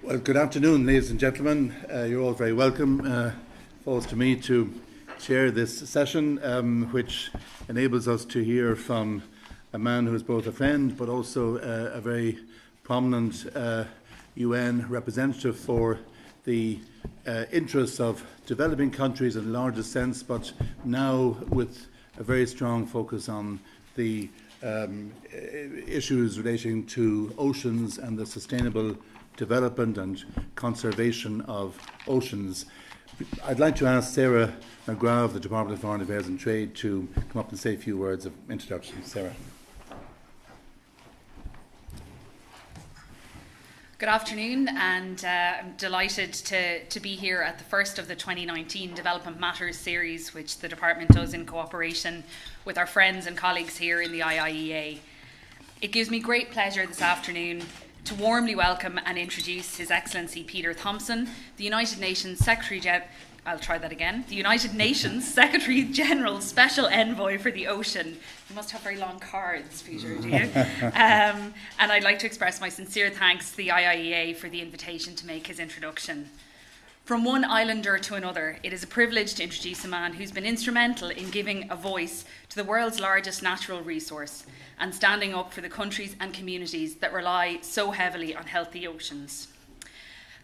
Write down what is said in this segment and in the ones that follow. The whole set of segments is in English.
Well, good afternoon, ladies and gentlemen. You're all very welcome. Falls to me to chair this session, which enables us to hear from a man who is both a friend but also a very prominent UN representative for the interests of developing countries in the largest sense, but now with a very strong focus on the issues relating to oceans and the sustainable development and conservation of oceans. I'd like to ask Sarah McGrath of the Department of Foreign Affairs and Trade to come up and say a few words of introduction. Sarah. Good afternoon, and I'm delighted to be here at the first of the 2019 Development Matters series, which the Department does in cooperation with our friends and colleagues here in the IIEA. It gives me great pleasure this afternoon to warmly welcome and introduce His Excellency Peter Thomson, the United Nations Secretary General Special Envoy for the Ocean. You must have very long cards, Peter, do you? And I'd like to express my sincere thanks to the IIEA for the invitation to make his introduction. From one islander to another, it is a privilege to introduce a man who's been instrumental in giving a voice to the world's largest natural resource and standing up for the countries and communities that rely so heavily on healthy oceans.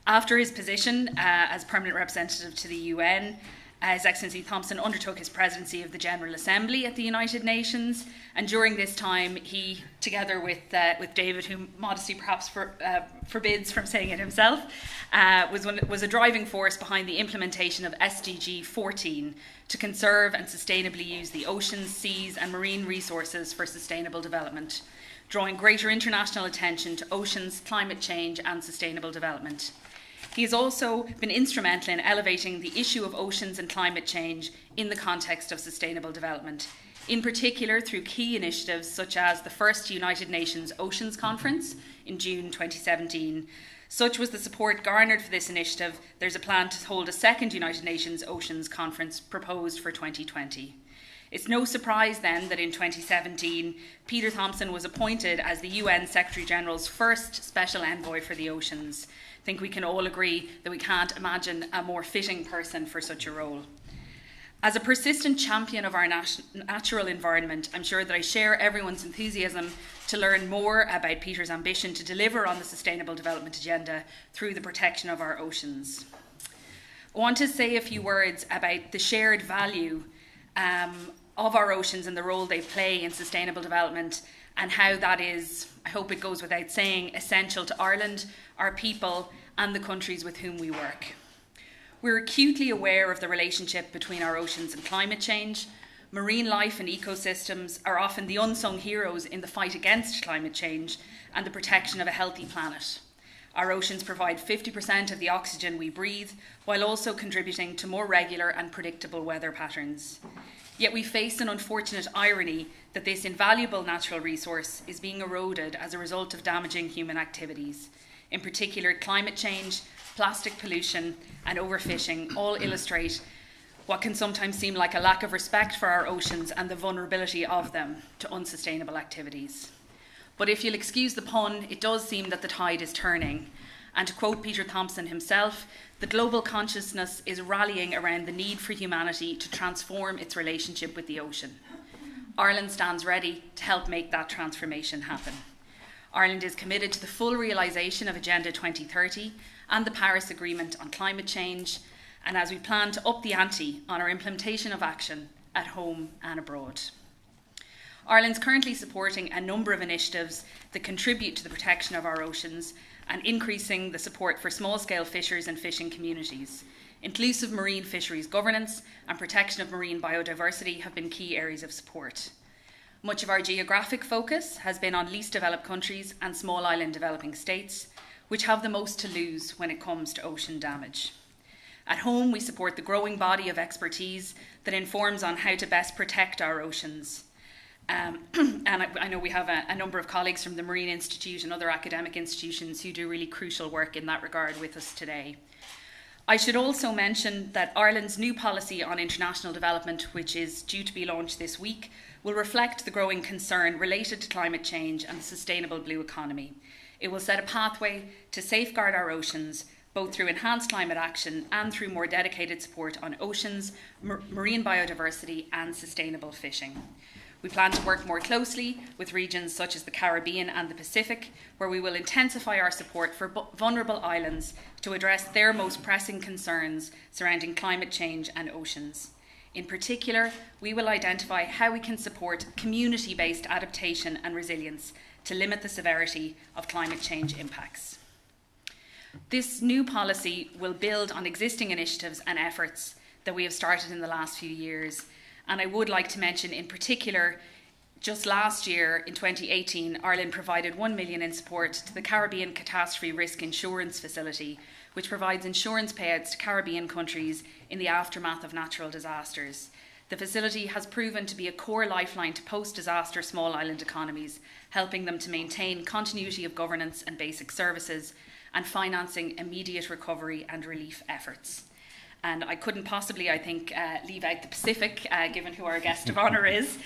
After his position as permanent representative to the UN, His Excellency Thomson undertook his presidency of the General Assembly at the United Nations, and during this time he, together with David, whom modesty perhaps forbids from saying it himself, was a driving force behind the implementation of SDG 14 to conserve and sustainably use the oceans, seas and marine resources for sustainable development, drawing greater international attention to oceans, climate change and sustainable development. He has also been instrumental in elevating the issue of oceans and climate change in the context of sustainable development, in particular through key initiatives such as the first United Nations Oceans Conference in June 2017. Such was the support garnered for this initiative, there's a plan to hold a second United Nations Oceans Conference proposed for 2020. It's no surprise then that in 2017, Peter Thomson was appointed as the UN Secretary General's first Special Envoy for the Oceans. I think we can all agree that we can't imagine a more fitting person for such a role. As a persistent champion of our natural environment, I'm sure that I share everyone's enthusiasm to learn more about Peter's ambition to deliver on the Sustainable Development Agenda through the protection of our oceans. I want to say a few words about the shared value of our oceans and the role they play in sustainable development, and how that is, I hope it goes without saying, essential to Ireland, our people and the countries with whom we work. We're acutely aware of the relationship between our oceans and climate change. Marine life and ecosystems are often the unsung heroes in the fight against climate change and the protection of a healthy planet. Our oceans provide 50% of the oxygen we breathe, while also contributing to more regular and predictable weather patterns. Yet we face an unfortunate irony that this invaluable natural resource is being eroded as a result of damaging human activities. In particular, climate change, plastic pollution and overfishing all illustrate what can sometimes seem like a lack of respect for our oceans and the vulnerability of them to unsustainable activities. But if you'll excuse the pun, it does seem that the tide is turning. And to quote Peter Thomson himself, the global consciousness is rallying around the need for humanity to transform its relationship with the ocean. Ireland stands ready to help make that transformation happen. Ireland is committed to the full realisation of Agenda 2030 and the Paris Agreement on climate change, and as we plan to up the ante on our implementation of action at home and abroad. Ireland's currently supporting a number of initiatives that contribute to the protection of our oceans and increasing the support for small-scale fishers and fishing communities. Inclusive marine fisheries governance and protection of marine biodiversity have been key areas of support. Much of our geographic focus has been on least developed countries and small island developing states, which have the most to lose when it comes to ocean damage. At home, we support the growing body of expertise that informs on how to best protect our oceans. And I know we have a number of colleagues from the Marine Institute and other academic institutions who do really crucial work in that regard with us today. I should also mention that Ireland's new policy on international development, which is due to be launched this week, will reflect the growing concern related to climate change and the sustainable blue economy. It will set a pathway to safeguard our oceans, both through enhanced climate action and through more dedicated support on oceans, marine biodiversity and sustainable fishing. We plan to work more closely with regions such as the Caribbean and the Pacific, where we will intensify our support for vulnerable islands to address their most pressing concerns surrounding climate change and oceans. In particular, we will identify how we can support community-based adaptation and resilience to limit the severity of climate change impacts. This new policy will build on existing initiatives and efforts that we have started in the last few years. And I would like to mention in particular, just last year in 2018, Ireland provided 1 million in support to the Caribbean Catastrophe Risk Insurance Facility, which provides insurance payouts to Caribbean countries in the aftermath of natural disasters. The facility has proven to be a core lifeline to post-disaster small island economies, helping them to maintain continuity of governance and basic services and financing immediate recovery and relief efforts. And I couldn't possibly, I think, leave out the Pacific, given who our guest of honour is.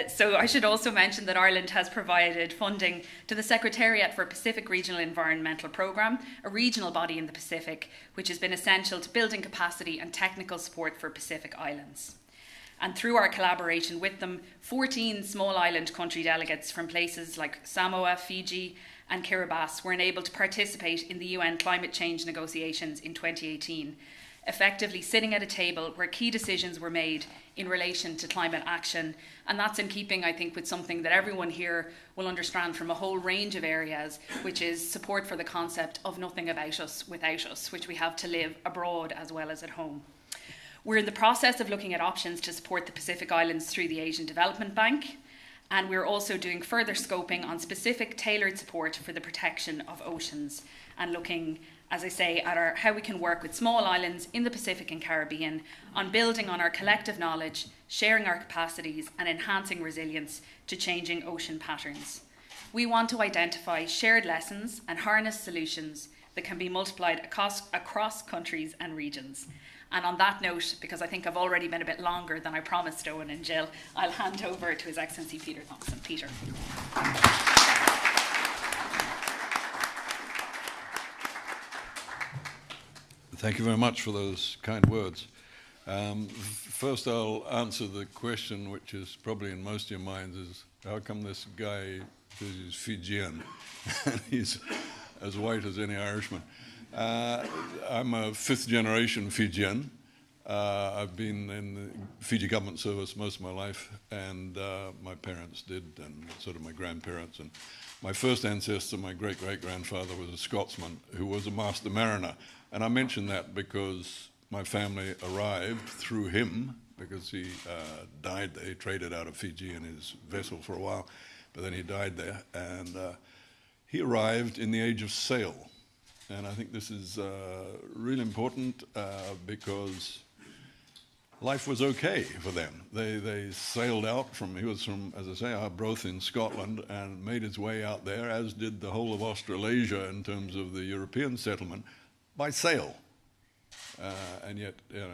So I should also mention that Ireland has provided funding to the Secretariat for Pacific Regional Environmental Programme, a regional body in the Pacific, which has been essential to building capacity and technical support for Pacific islands. And through our collaboration with them, 14 small island country delegates from places like Samoa, Fiji and Kiribati were enabled to participate in the UN climate change negotiations in 2018, effectively sitting at a table where key decisions were made in relation to climate action. And that's in keeping, I think, with something that everyone here will understand from a whole range of areas, which is support for the concept of nothing about us without us, which we have to live abroad as well as at home. We're in the process of looking at options to support the Pacific Islands through the Asian Development Bank. And we're also doing further scoping on specific tailored support for the protection of oceans and looking, as I say, at how we can work with small islands in the Pacific and Caribbean on building on our collective knowledge, sharing our capacities and enhancing resilience to changing ocean patterns. We want to identify shared lessons and harness solutions that can be multiplied across countries and regions. And on that note, because I think I've already been a bit longer than I promised Owen and Jill, I'll hand over to His Excellency Peter Thomson. Peter. Thank you very much for those kind words. First, I'll answer the question, which is probably in most of your minds, is how come this guy is Fijian and he's as white as any Irishman? I'm a fifth-generation Fijian. I've been in the Fiji government service most of my life, and my parents did, and so did my grandparents. And my first ancestor, my great-great-grandfather, was a Scotsman who was a master mariner. And I mention that because my family arrived through him, because he died there. He traded out of Fiji in his vessel for a while, but then he died there. And he arrived in the age of sail. And I think this is really important because life was okay for them. They sailed out from, he was from, as I say, Arbroath in Scotland, and made his way out there, as did the whole of Australasia in terms of the European settlement, by sail. And yet,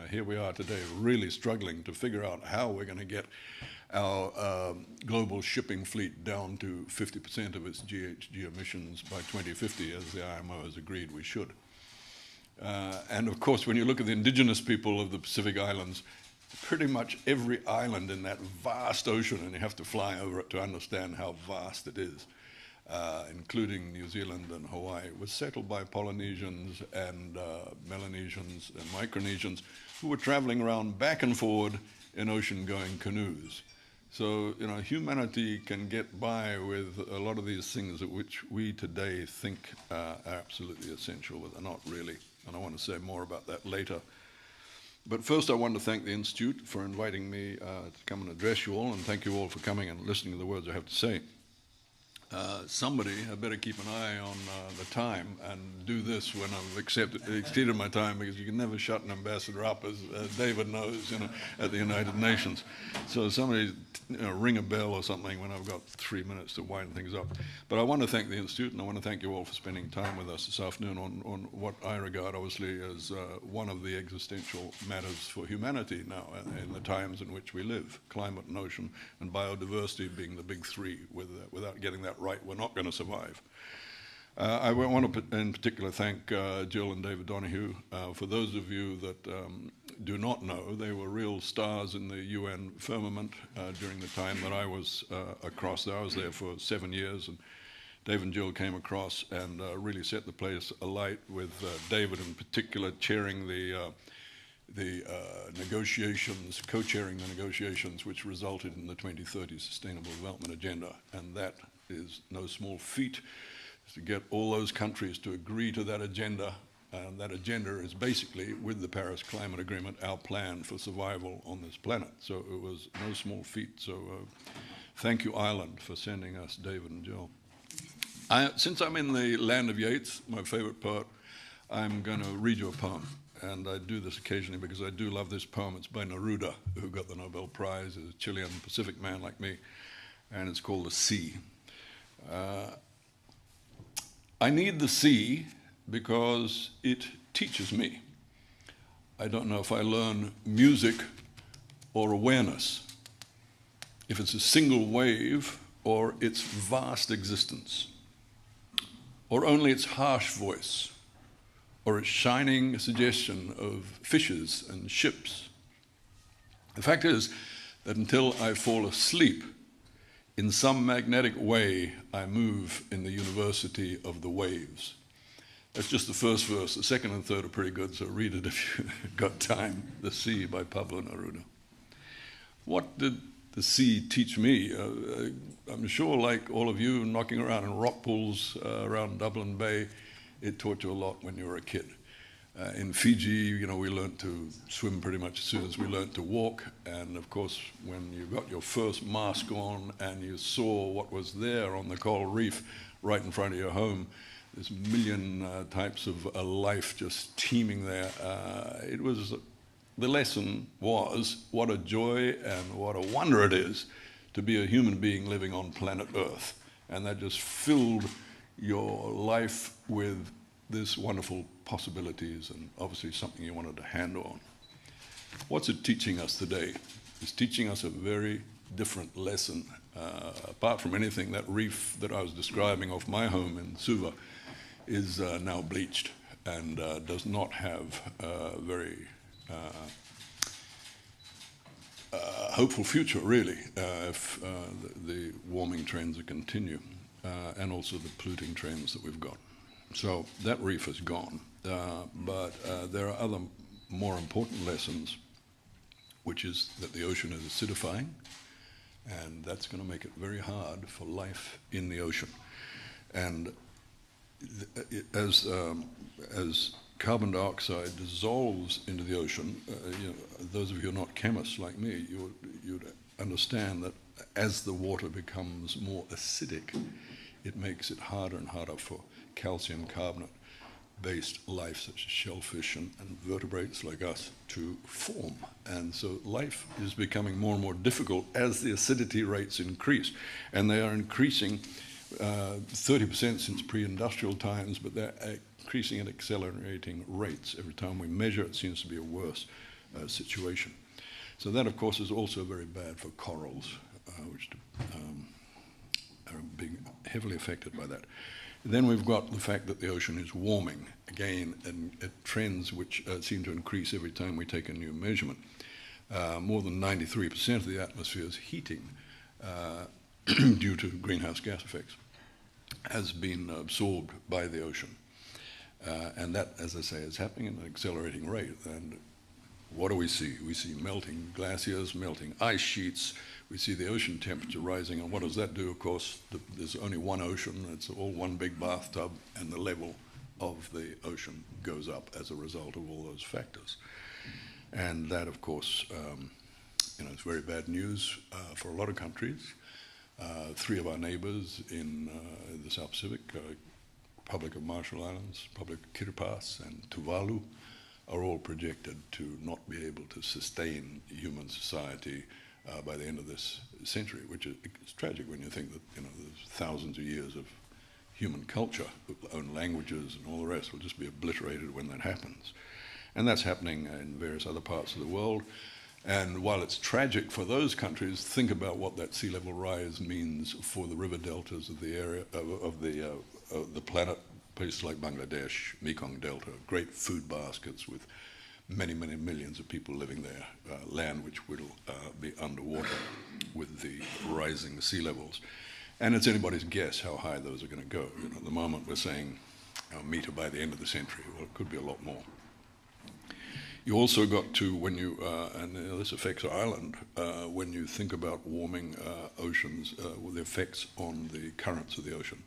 here we are today really struggling to figure out how we're going to get our global shipping fleet down to 50% of its GHG emissions by 2050, as the IMO has agreed we should. And of course, when you look at the indigenous people of the Pacific Islands, pretty much every island in that vast ocean, and you have to fly over it to understand how vast it is, including New Zealand and Hawaii, was settled by Polynesians and Melanesians and Micronesians who were traveling around back and forward in ocean-going canoes. So, humanity can get by with a lot of these things which we today think are absolutely essential, but they're not really. And I want to say more about that later. But first, I want to thank the Institute for inviting me to come and address you all, and thank you all for coming and listening to the words I have to say. Somebody had better keep an eye on the time and do this when I've exceeded my time, because you can never shut an ambassador up, as David knows, at the United Nations. So somebody ring a bell or something when I've got 3 minutes to wind things up. But I want to thank the Institute, and I want to thank you all for spending time with us this afternoon on what I regard, obviously, as one of the existential matters for humanity now in the times in which we live: climate and ocean and biodiversity being the big three. Without getting that right, we're not going to survive. I want to in particular thank Jill and David Donoghue. For those of you that do not know, they were real stars in the UN firmament during the time that I was across there. I was there for 7 years, and Dave and Jill came across and really set the place alight, with David in particular chairing the negotiations, co-chairing the negotiations which resulted in the 2030 Sustainable Development Agenda. And that is no small feat, to get all those countries to agree to that agenda. And that agenda is basically, with the Paris Climate Agreement, our plan for survival on this planet. So it was no small feat. So thank you, Ireland, for sending us David and Jill. Since I'm in the land of Yeats, my favorite poet, I'm going to read you a poem. And I do this occasionally because I do love this poem. It's by Neruda, who got the Nobel Prize, is a Chilean Pacific man like me, and it's called The Sea. I need the sea because it teaches me. I don't know if I learn music or awareness, if it's a single wave or its vast existence, or only its harsh voice, or its shining suggestion of fishes and ships. The fact is that until I fall asleep, in some magnetic way, I move in the university of the waves. That's just the first verse. The second and third are pretty good, so read it if you've got time. The Sea by Pablo Neruda. What did the sea teach me? I'm sure, like all of you, knocking around in rock pools around Dublin Bay, it taught you a lot when you were a kid. In Fiji, we learned to swim pretty much as soon as we learned to walk. And of course, when you got your first mask on and you saw what was there on the coral reef right in front of your home, this million types of life just teeming there, the lesson was what a joy and what a wonder it is to be a human being living on planet Earth. And that just filled your life with this wonderful possibilities, and obviously something you wanted to handle on. What's it teaching us today? It's teaching us a very different lesson. Apart from anything, that reef that I was describing off my home in Suva is now bleached and does not have a very hopeful future, really, if the warming trends continue, and also the polluting trends that we've got. So that reef is gone. But there are other more important lessons, which is that the ocean is acidifying, and that's going to make it very hard for life in the ocean. And as carbon dioxide dissolves into the ocean, those of you who are not chemists like me, you'd understand that as the water becomes more acidic, it makes it harder and harder for calcium carbonate-based life, such as shellfish and vertebrates like us, to form. And so life is becoming more and more difficult as the acidity rates increase. And they are increasing 30% since pre-industrial times, but they're increasing at accelerating rates. Every time we measure, it seems to be a worse situation. So that, of course, is also very bad for corals, which are being heavily affected by that. Then we've got the fact that the ocean is warming, again, and trends which seem to increase every time we take a new measurement. More than 93% of the atmosphere is heating due to greenhouse gas effects, has been absorbed by the ocean. And that, as I say, is happening at an accelerating rate. And what do we see? We see melting glaciers, melting ice sheets. We see the ocean temperature rising. And what does that do? Of course, there's only one ocean. It's all one big bathtub, and the level of the ocean goes up as a result of all those factors. And that, of course, it's very bad news for a lot of countries. Three of our neighbors in the South Pacific, Republic of Marshall Islands, Republic of Kiribati, and Tuvalu, are all projected to not be able to sustain human society by the end of this century, which is tragic when you think that there's thousands of years of human culture, own languages and all the rest will just be obliterated when that happens. And that's happening in various other parts of the world. And while it's tragic for those countries, think about what that sea level rise means for the river deltas of the area of the the planet, places like Bangladesh, Mekong Delta, great food baskets with many, many millions of people living there, land which will be underwater with the rising sea levels. And it's anybody's guess how high those are going to go. You know, at the moment we're saying a metre by the end of the century. Well, it could be a lot more. You also got to, when you, and this affects Ireland, when you think about warming oceans, with the effects on the currents of the ocean.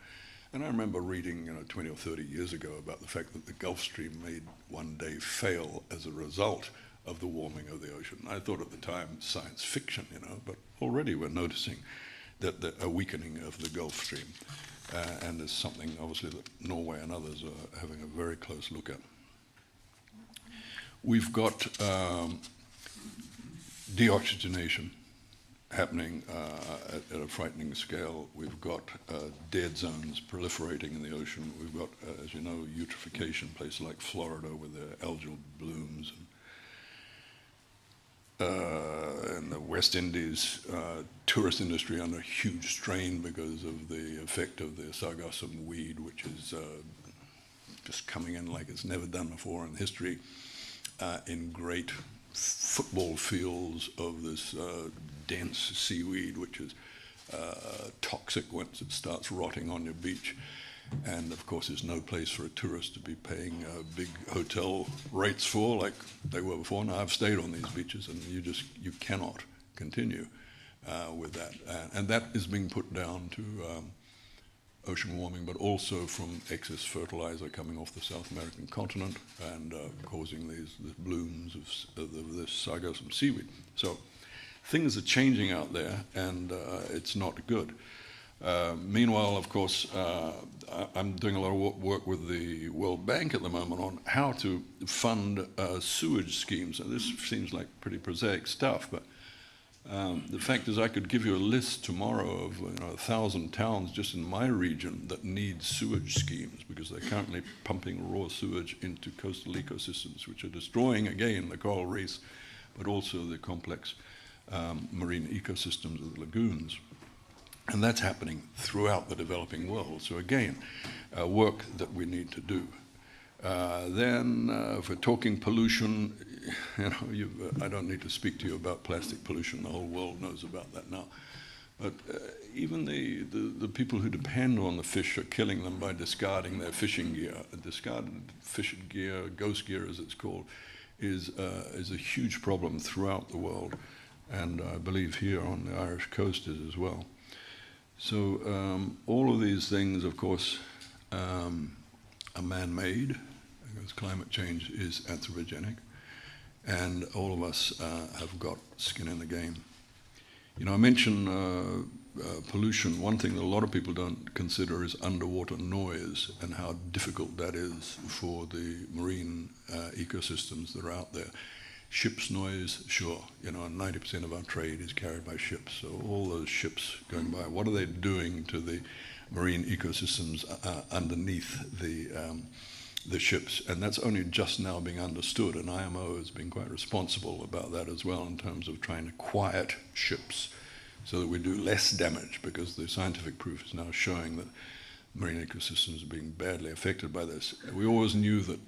And I remember reading 20 or 30 years ago about the fact that the Gulf Stream may one day fail as a result of the warming of the ocean. I thought at the time science fiction, but already we're noticing that a weakening of the Gulf Stream. And there's something obviously that Norway and others are having a very close look at. We've got deoxygenation happening at a frightening scale. We've got dead zones proliferating in the ocean. We've got, as you know, eutrophication, places like Florida with their algal blooms. In the West Indies, tourist industry under huge strain because of the effect of the sargassum weed, which is just coming in like it's never done before in history, in great football fields of this dense seaweed, which is toxic once it starts rotting on your beach. And of course, there's no place for a tourist to be paying big hotel rates for, like they were before. Now, I've stayed on these beaches, and you cannot continue with that. And that is being put down to ocean warming, but also from excess fertilizer coming off the South American continent and causing these blooms of this sargassum seaweed. So things are changing out there, and it's not good. Meanwhile, of course, I'm doing a lot of work with the World Bank at the moment on how to fund sewage schemes. And this seems like pretty prosaic stuff, but the fact is I could give you a list tomorrow of 1,000 towns just in my region that need sewage schemes because they're currently pumping raw sewage into coastal ecosystems, which are destroying, again, the coral reefs, but also the complex marine ecosystems of the lagoons. And that's happening throughout the developing world. So again, work that we need to do. Then, if we're talking pollution, I don't need to speak to you about plastic pollution. The whole world knows about that now. But even the people who depend on the fish are killing them by discarding their fishing gear. Discarded fishing gear, ghost gear as it's called, is a huge problem throughout the world. And I believe here on the Irish coast is as well. So all of these things, of course, are man-made, because climate change is anthropogenic, and all of us have got skin in the game. I mentioned pollution. One thing that a lot of people don't consider is underwater noise and how difficult that is for the marine ecosystems that are out there. Ships noise, sure, 90% of our trade is carried by ships. So all those ships going by, what are they doing to the marine ecosystems underneath the ships? And that's only just now being understood, and IMO has been quite responsible about that as well in terms of trying to quiet ships so that we do less damage, because the scientific proof is now showing that marine ecosystems are being badly affected by this. We always knew that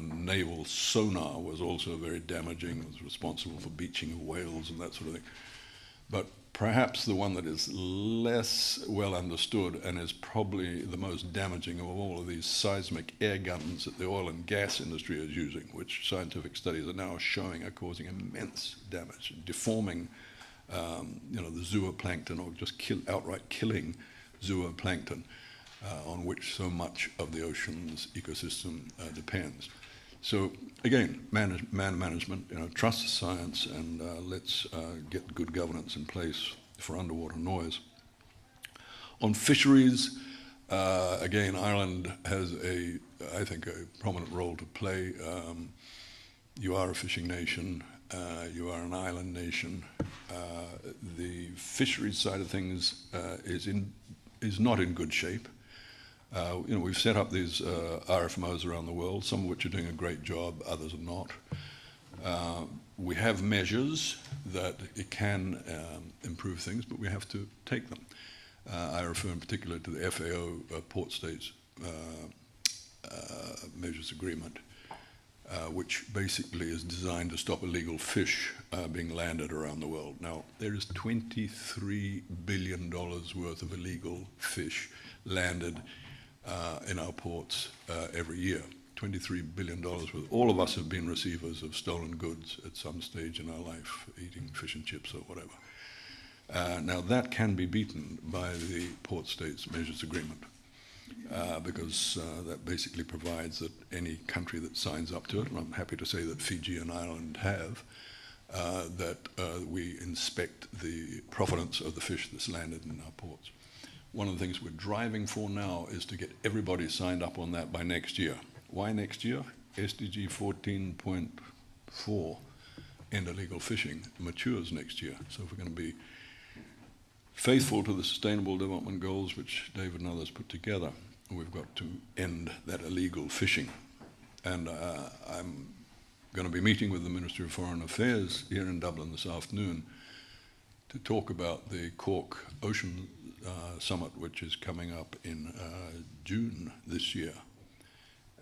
naval sonar was also very damaging. It was responsible for beaching of whales and that sort of thing. But perhaps the one that is less well understood and is probably the most damaging of all of these seismic air guns that the oil and gas industry is using, which scientific studies are now showing are causing immense damage, deforming the zooplankton, or just outright killing zooplankton. On which so much of the ocean's ecosystem depends. So again, man management, trust science, and let's get good governance in place for underwater noise. On fisheries, again, Ireland has I think, a prominent role to play. You are a fishing nation. You are an island nation. The fisheries side of things is not in good shape. We've set up these RFMOs around the world, some of which are doing a great job, others are not. We have measures that it can improve things, but we have to take them. I refer in particular to the FAO port states Measures Agreement, which basically is designed to stop illegal fish being landed around the world. Now, there is $23 billion worth of illegal fish landed in our ports every year. $23 billion worth. All of us have been receivers of stolen goods at some stage in our life, eating fish and chips or whatever. Now, that can be beaten by the Port States Measures Agreement. Because that basically provides that any country that signs up to it, and I'm happy to say that Fiji and Ireland have, that we inspect the provenance of the fish that's landed in our ports. One of the things we're driving for now is to get everybody signed up on that by next year. Why next year? SDG 14.4, end illegal fishing, matures next year. So if we're going to be faithful to the Sustainable Development Goals, which David and others put together, we've got to end that illegal fishing. And I'm going to be meeting with the Minister of Foreign Affairs here in Dublin this afternoon to talk about the Cork Ocean Summit, which is coming up in June this year.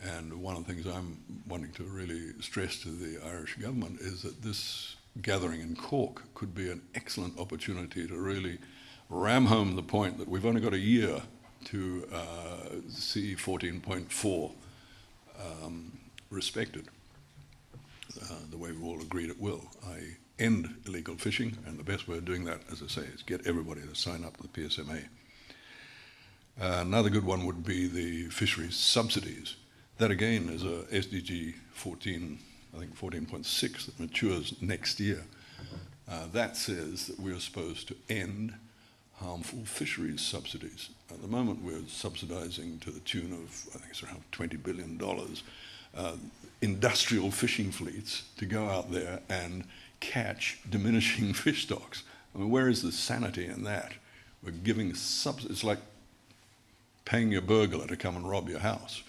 And one of the things I'm wanting to really stress to the Irish government is that this gathering in Cork could be an excellent opportunity to really ram home the point that we've only got a year to see 14.4 respected, the way we've all agreed it will, i.e. end illegal fishing, and the best way of doing that, as I say, is get everybody to sign up to the PSMA. Another good one would be the fisheries subsidies. That again is a SDG 14, I think 14.6 that matures next year. That says that we're supposed to end harmful fisheries subsidies. At the moment, we're subsidizing to the tune of, I think it's around $20 billion, industrial fishing fleets to go out there and catch diminishing fish stocks. I mean, where is the sanity in that? We're giving it's like paying your burglar to come and rob your house.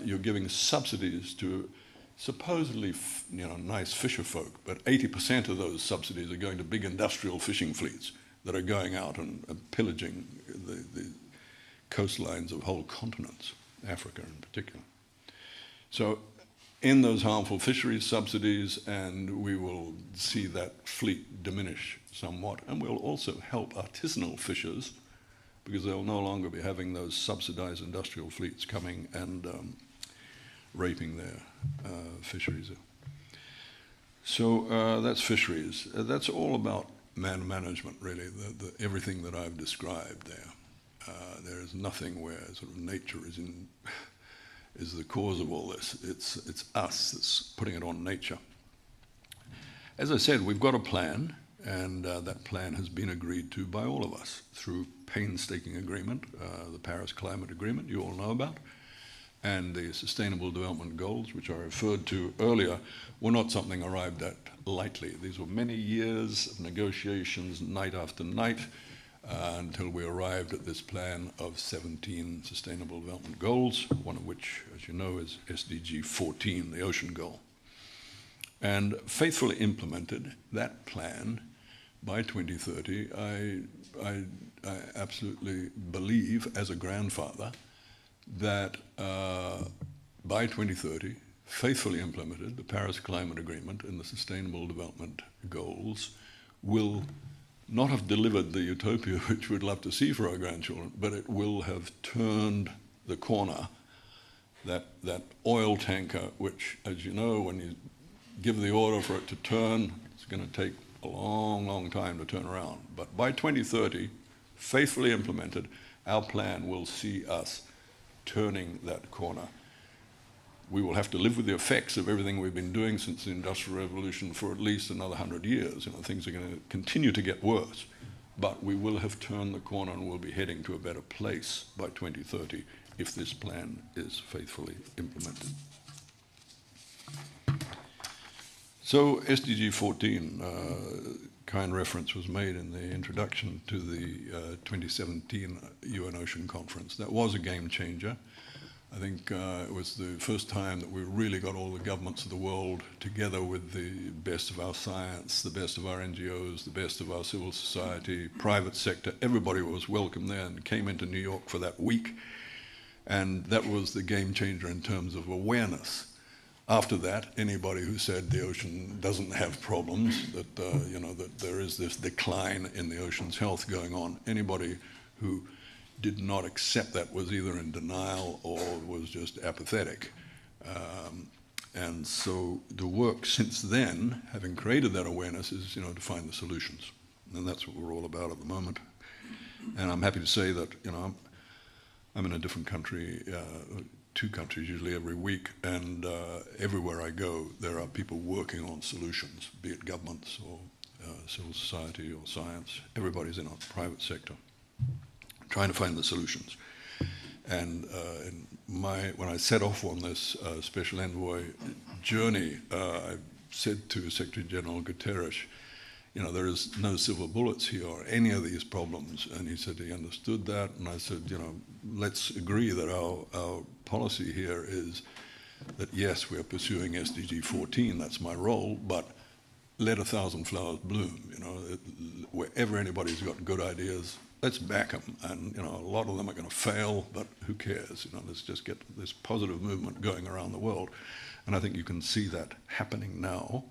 You're giving subsidies to supposedly, nice fisher folk, but 80% of those subsidies are going to big industrial fishing fleets that are going out and pillaging the coastlines of whole continents, Africa in particular. So end those harmful fisheries subsidies, and we will see that fleet diminish somewhat. And we'll also help artisanal fishers, because they'll no longer be having those subsidized industrial fleets coming and raping their fisheries. So that's fisheries. That's all about management, really, everything that I've described there. There is nothing where sort of nature is the cause of all this. It's us that's putting it on nature. As I said, we've got a plan, and that plan has been agreed to by all of us through painstaking agreement, the Paris Climate Agreement you all know about, and the Sustainable Development Goals, which I referred to earlier, were not something arrived at lightly. These were many years of negotiations, night after night, until we arrived at this plan of 17 Sustainable Development Goals, one of which, as you know, is SDG 14, the ocean goal. And faithfully implemented that plan by 2030, I absolutely believe, as a grandfather, that by 2030, faithfully implemented, the Paris Climate Agreement and the Sustainable Development Goals will not have delivered the utopia which we'd love to see for our grandchildren, but it will have turned the corner, that oil tanker, which, as you know, when you give the order for it to turn, it's going to take a long, long time to turn around. But by 2030, faithfully implemented, our plan will see us turning that corner. We will have to live with the effects of everything we've been doing since the Industrial Revolution for at least another 100 years. Things are going to continue to get worse, but we will have turned the corner and we'll be heading to a better place by 2030 if this plan is faithfully implemented. So SDG 14, kind reference was made in the introduction to the 2017 UN Ocean Conference. That was a game changer. I think it was the first time that we really got all the governments of the world together with the best of our science, the best of our NGOs, the best of our civil society, private sector. Everybody was welcome there and came into New York for that week. And that was the game changer in terms of awareness. After that, anybody who said the ocean doesn't have problems, that that there is this decline in the ocean's health going on, anybody who did not accept that was either in denial or was just apathetic. And so the work since then, having created that awareness, is to find the solutions, and that's what we're all about at the moment. And I'm happy to say that I'm in a different country, 2 countries usually every week, and everywhere I go there are people working on solutions, be it governments or civil society or science. Everybody's in our private sector trying to find the solutions. And when I set off on this Special Envoy journey, I said to Secretary General Guterres, there is no silver bullets here or any of these problems. And he said he understood that. And I said, let's agree that our policy here is that, yes, we're pursuing SDG 14, that's my role, but let 1,000 flowers bloom. Wherever anybody's got good ideas, let's back them. And a lot of them are going to fail, but who cares? Let's just get this positive movement going around the world. And I think you can see that happening now.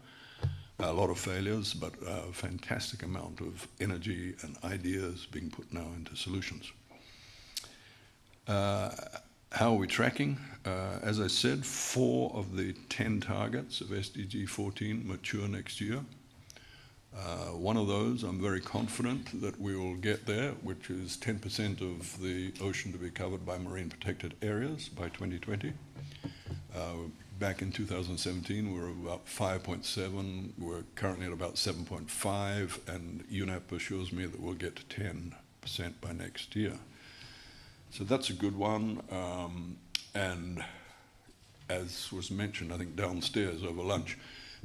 A lot of failures, but a fantastic amount of energy and ideas being put now into solutions. How are we tracking? As I said, 4 of the 10 targets of SDG 14 mature next year. One of those, I'm very confident that we will get there, which is 10% of the ocean to be covered by marine protected areas by 2020. Back in 2017, we were about 5.7. We're currently at about 7.5, and UNEP assures me that we'll get to 10% by next year. So that's a good one. And as was mentioned, I think downstairs over lunch,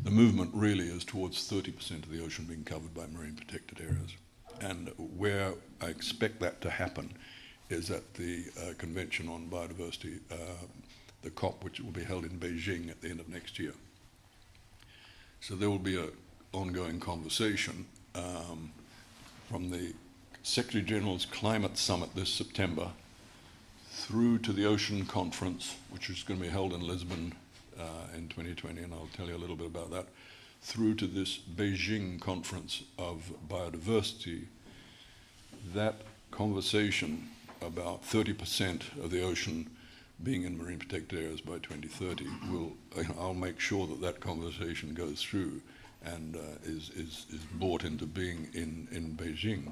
the movement really is towards 30% of the ocean being covered by marine protected areas. And where I expect that to happen is at the Convention on Biodiversity, the COP, which will be held in Beijing at the end of next year. So there will be an ongoing conversation from the Secretary General's Climate Summit this September through to the Ocean Conference, which is going to be held in Lisbon in 2020, and I'll tell you a little bit about that, through to this Beijing Conference of Biodiversity. That conversation about 30% of the ocean being in marine protected areas by 2030, I'll make sure that conversation goes through and is brought into being in Beijing.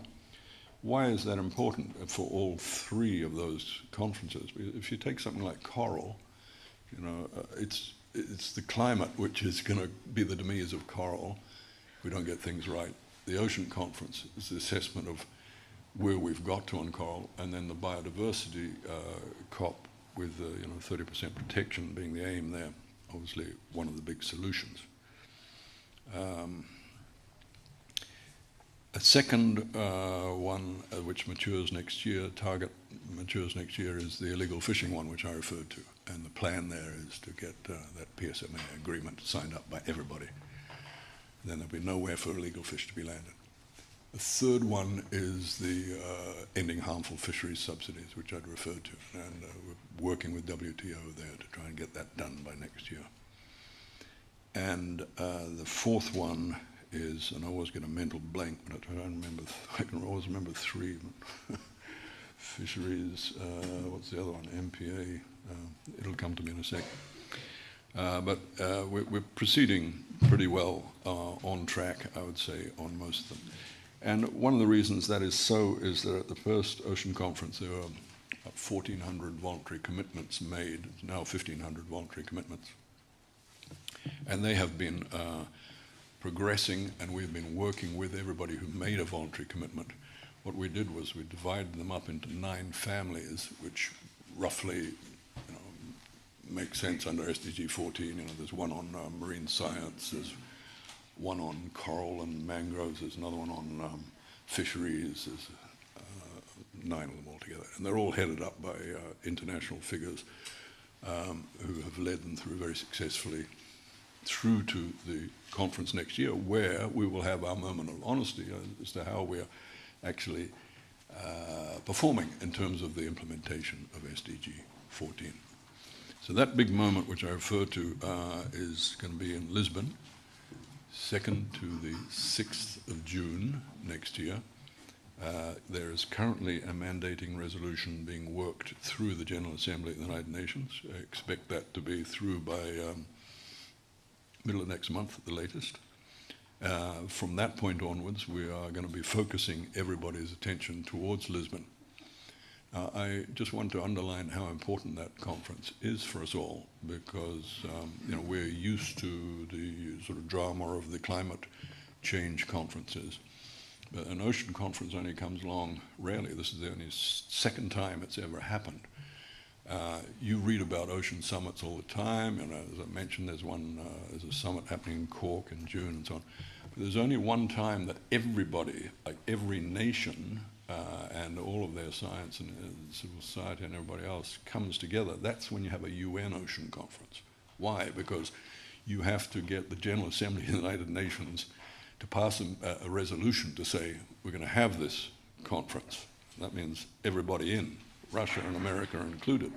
Why is that important for all 3 of those conferences? If you take something like coral, it's the climate which is going to be the demise of coral if we don't get things right. The Ocean Conference is the assessment of where we've got to on coral, and then the biodiversity COP with 30% protection being the aim there, obviously one of the big solutions. A second one which matures next year, target matures next year, is the illegal fishing one, which I referred to. And the plan there is to get that PSMA agreement signed up by everybody. Then there'll be nowhere for illegal fish to be landed. The third one is the ending harmful fisheries subsidies, which I'd referred to. And we're working with WTO there to try and get that done by next year. And the fourth one is, and I always get a mental blank, but I don't remember, I can always remember 3. Fisheries, what's the other one? MPA, it'll come to me in a sec. But we're proceeding pretty well on track, I would say, on most of them. And one of the reasons that is so is that at the first Ocean Conference there were 1,400 voluntary commitments made, now 1,500 voluntary commitments. And they have been progressing, and we've been working with everybody who made a voluntary commitment. What we did was we divided them up into 9 families, which roughly makes sense under SDG 14. There's one on marine science, there's one on coral and mangroves, there's another one on fisheries, there's 9 of them altogether. And they're all headed up by international figures who have led them through very successfully through to the conference next year, where we will have our moment of honesty as to how we're actually performing in terms of the implementation of SDG 14. So that big moment which I refer to is going to be in Lisbon, 2nd to the 6th of June next year. There is currently a mandating resolution being worked through the General Assembly of the United Nations. I expect that to be through by middle of next month at the latest. From that point onwards, we are going to be focusing everybody's attention towards Lisbon. I just want to underline how important that conference is for us all, because we're used to the sort of drama of the climate change conferences. But an ocean conference only comes along rarely. This is the only second time it's ever happened. You read about ocean summits all the time. As I mentioned, there's a summit happening in Cork in June and so on. But there's only one time that everybody, like every nation, and all of their science and civil society and everybody else comes together. That's when you have a UN ocean conference. Why? Because you have to get the General Assembly of the United Nations to pass a resolution to say, we're going to have this conference. That means everybody in, Russia and America are included,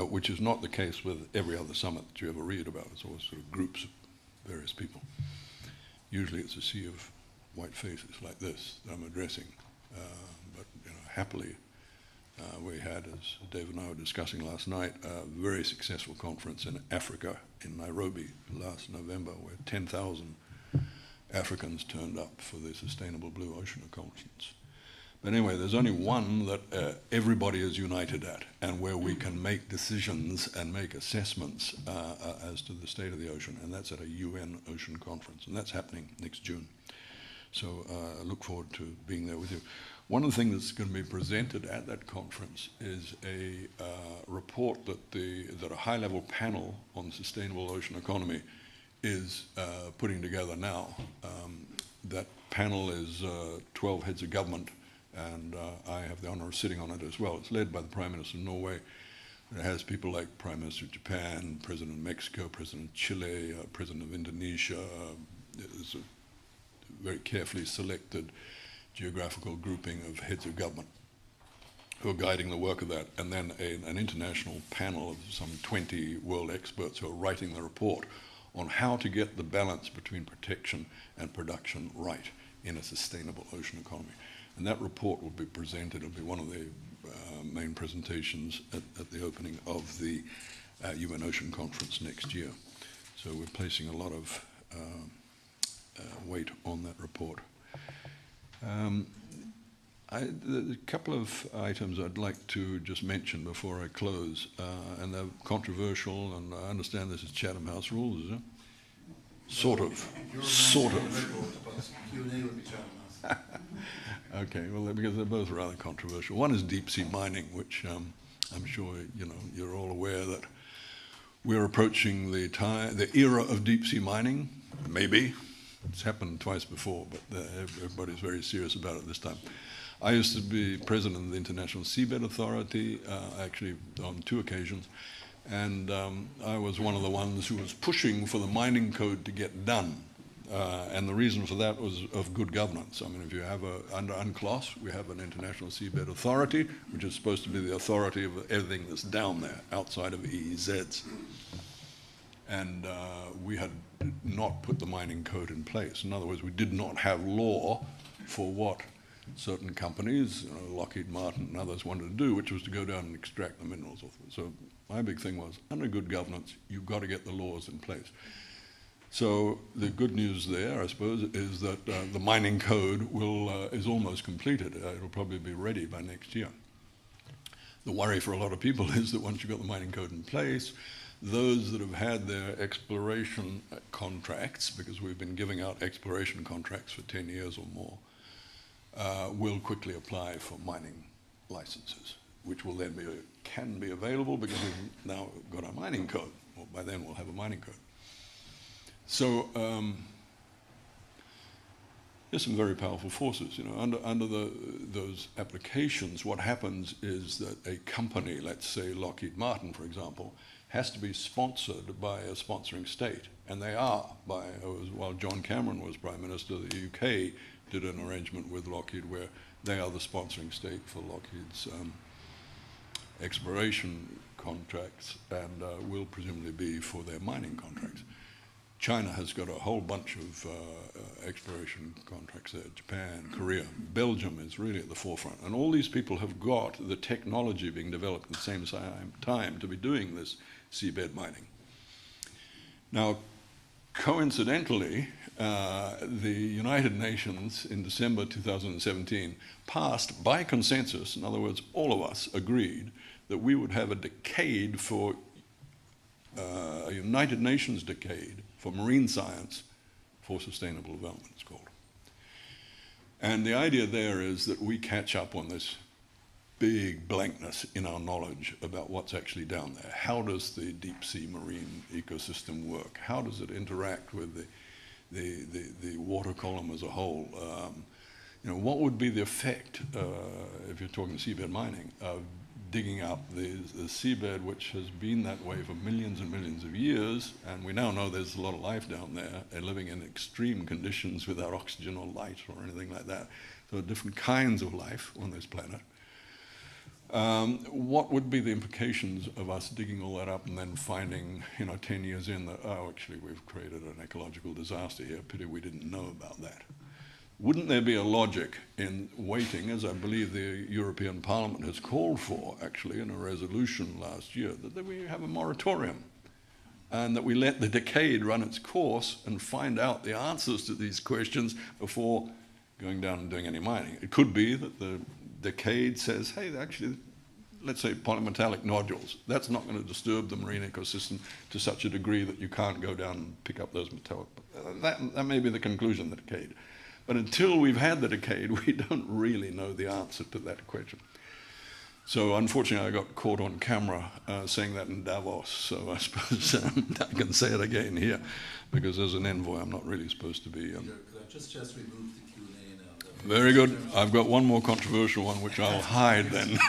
which is not the case with every other summit that you ever read about. It's always sort of groups of various people. Usually it's a sea of white faces like this that I'm addressing. But happily, we had, as Dave and I were discussing last night, a very successful conference in Africa, in Nairobi, last November, where 10,000 Africans turned up for the Sustainable Blue Ocean Conference. But anyway, there's only one that everybody is united at, and where we can make decisions and make assessments as to the state of the ocean, and that's at a UN Ocean Conference, and that's happening next June. So I look forward to being there with you. One of the things that's going to be presented at that conference is a report that a high-level panel on sustainable ocean economy is putting together now. That panel is 12 heads of government, and I have the honor of sitting on it as well. It's led by the Prime Minister of Norway. It has people like Prime Minister of Japan, President of Mexico, President of Chile, President of Indonesia. There's a very carefully selected geographical grouping of heads of government who are guiding the work of that, and then an international panel of some 20 world experts who are writing the report on how to get the balance between protection and production right in a sustainable ocean economy. And that report will be presented. It'll be one of the main presentations at the opening of the UN Ocean Conference next year. So we're placing a lot of weight on that report. A couple of items I'd like to just mention before I close, and they're controversial, and I understand this is Chatham House rules, is it? Sort of. Okay, well, because they're both rather controversial. One is deep sea mining, which I'm sure you're all aware that we're approaching the era of deep sea mining, maybe. It's happened twice before, but everybody's very serious about it this time. I used to be president of the International Seabed Authority, actually on 2 occasions, and I was one of the ones who was pushing for the mining code to get done. And the reason for that was of good governance. I mean, if you have under UNCLOS, we have an International Seabed Authority, which is supposed to be the authority of everything that's down there, outside of EEZs. And we had not put the mining code in place. In other words, we did not have law for what certain companies, Lockheed Martin and others, wanted to do, which was to go down and extract the minerals. So my big thing was, under good governance, you've got to get the laws in place. So the good news there, I suppose, is that the mining code is almost completed. It'll probably be ready by next year. The worry for a lot of people is that once you've got the mining code in place, those that have had their exploration contracts, because we've been giving out exploration contracts for 10 years or more, will quickly apply for mining licenses, which will then can be available because we've now got our mining code. Well, by then we'll have a mining code. So there's some very powerful forces. Under those applications, what happens is that a company, let's say Lockheed Martin, for example, has to be sponsored by a sponsoring state, and they are. While John Cameron was Prime Minister, the UK did an arrangement with Lockheed where they are the sponsoring state for Lockheed's exploration contracts and will presumably be for their mining contracts. China has got a whole bunch of exploration contracts there, Japan, Korea. Belgium is really at the forefront. And all these people have got the technology being developed at the same time to be doing this seabed mining. Now, coincidentally, the United Nations in December 2017 passed by consensus, in other words, all of us agreed that we would have a decade for, a United Nations decade for marine science for sustainable development, it's called. And the idea there is that we catch up on this big blankness in our knowledge about what's actually down there. How does the deep sea marine ecosystem work? How does it interact with the water column as a whole? What would be the effect, if you're talking seabed mining, of digging up the seabed, which has been that way for millions and millions of years, and we now know there's a lot of life down there, and living in extreme conditions without oxygen or light or anything like that. So different kinds of life on this planet. What would be the implications of us digging all that up and then finding, 10 years in that, oh, actually we've created an ecological disaster here, pity we didn't know about that. Wouldn't there be a logic in waiting, as I believe the European Parliament has called for, actually, in a resolution last year, that we have a moratorium and that we let the decade run its course and find out the answers to these questions before going down and doing any mining? It could be that the decade says, hey, actually, let's say polymetallic nodules, that's not going to disturb the marine ecosystem to such a degree that you can't go down and pick up those metallic. That may be the conclusion of the decade. But until we've had the decade, we don't really know the answer to that question. So unfortunately, I got caught on camera saying that in Davos, so I suppose I can say it again here, because as an envoy, I'm not really supposed to be. Could I just remove the Q&A now? Very good. I've got one more controversial one, which I'll hide then.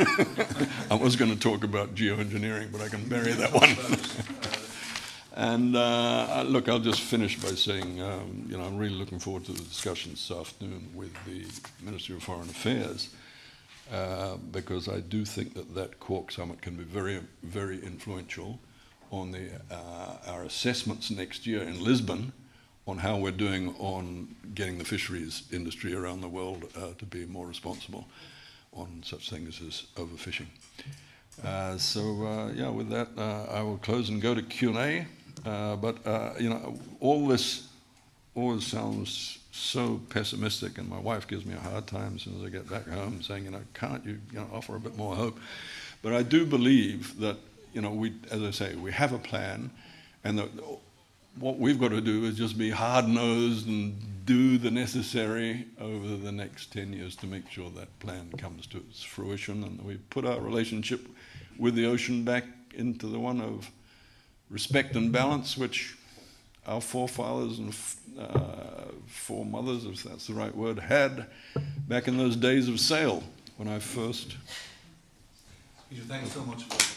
I was going to talk about geoengineering, but I can bury that one. And look, I'll just finish by saying, I'm really looking forward to the discussion this afternoon with the Ministry of Foreign Affairs, because I do think that Cork Summit can be very, very influential on our assessments next year in Lisbon on how we're doing on getting the fisheries industry around the world to be more responsible on such things as overfishing. With that, I will close and go to Q&A. All this always sounds so pessimistic, and my wife gives me a hard time as soon as I get back home, saying, can't you, offer a bit more hope? But I do believe that, we, as I say, we have a plan, and that what we've got to do is just be hard-nosed and do the necessary over the next 10 years to make sure that plan comes to its fruition, and we put our relationship with the ocean back into the one of respect and balance, which our forefathers and foremothers, if that's the right word, had back in those days of sail when I first... Peter, thanks so much for